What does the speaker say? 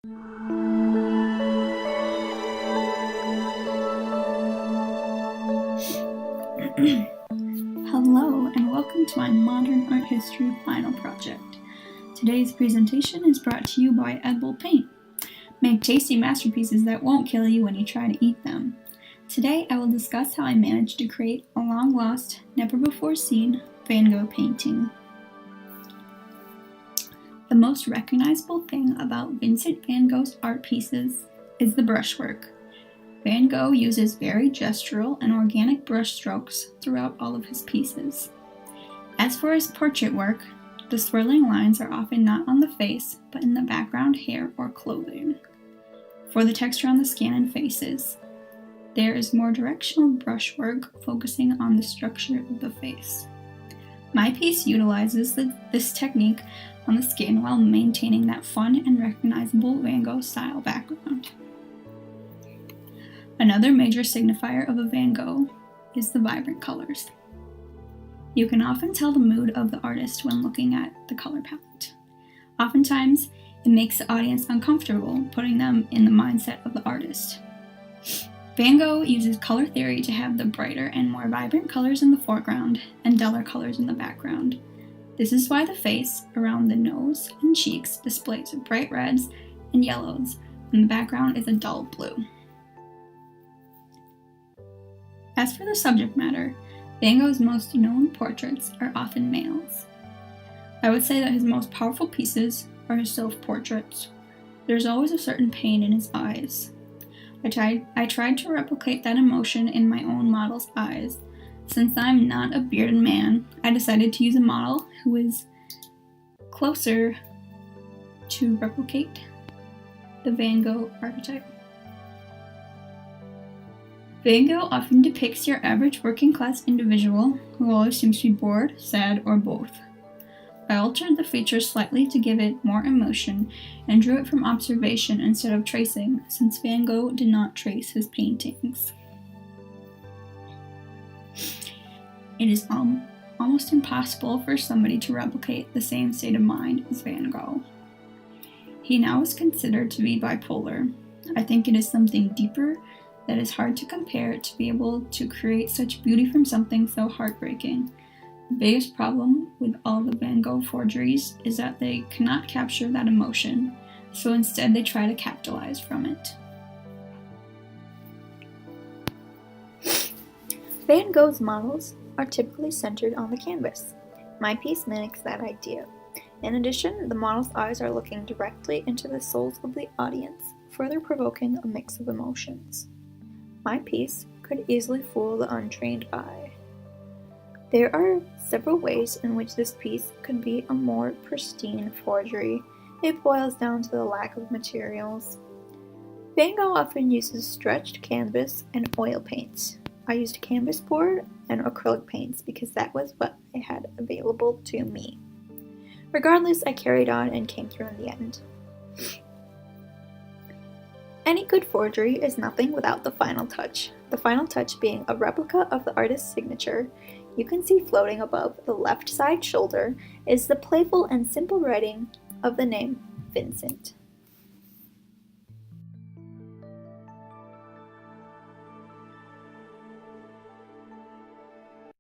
Hello and welcome to my Modern Art History final project. Today's presentation is brought to you by Edible Paint. Make tasty masterpieces that won't kill you when you try to eat them. Today I will discuss how I managed to create a long-lost, never-before-seen Van Gogh painting. The most recognizable thing about Vincent van Gogh's art pieces is the brushwork. Van Gogh uses very gestural and organic brush strokes throughout all of his pieces. As for his portrait work, the swirling lines are often not on the face, but in the background hair or clothing. For the texture on the skin and faces, there is more directional brushwork focusing on the structure of the face. My piece utilizes this technique on the skin while maintaining that fun and recognizable Van Gogh style background. Another major signifier of a Van Gogh is the vibrant colors. You can often tell the mood of the artist when looking at the color palette. Oftentimes, it makes the audience uncomfortable, putting them in the mindset of the artist. Van Gogh uses color theory to have the brighter and more vibrant colors in the foreground and duller colors in the background. This is why the face, around the nose and cheeks, displays bright reds and yellows, and the background is a dull blue. As for the subject matter, Van Gogh's most known portraits are often males. I would say that his most powerful pieces are his self-portraits. There's always a certain pain in his eyes. I tried to replicate that emotion in my own model's eyes. Since I'm not a bearded man, I decided to use a model who is closer to replicate the Van Gogh archetype. Van Gogh often depicts your average working-class individual who always seems to be bored, sad, or both. I altered the features slightly to give it more emotion and drew it from observation instead of tracing, since Van Gogh did not trace his paintings. It is almost impossible for somebody to replicate the same state of mind as Van Gogh. He now is considered to be bipolar. I think it is something deeper that is hard to compare to be able to create such beauty from something so heartbreaking. The biggest problem with all the Van Gogh forgeries is that they cannot capture that emotion, so instead they try to capitalize from it. Van Gogh's models are typically centered on the canvas. My piece mimics that idea. In addition, the model's eyes are looking directly into the souls of the audience, further provoking a mix of emotions. My piece could easily fool the untrained eye. There are several ways in which this piece could be a more pristine forgery. It boils down to the lack of materials. Van Gogh often uses stretched canvas and oil paints. I used canvas board and acrylic paints because that was what I had available to me. Regardless, I carried on and came through in the end. Any good forgery is nothing without the final touch. The final touch being a replica of the artist's signature. You can see floating above the left side shoulder is the playful and simple writing of the name Vincent.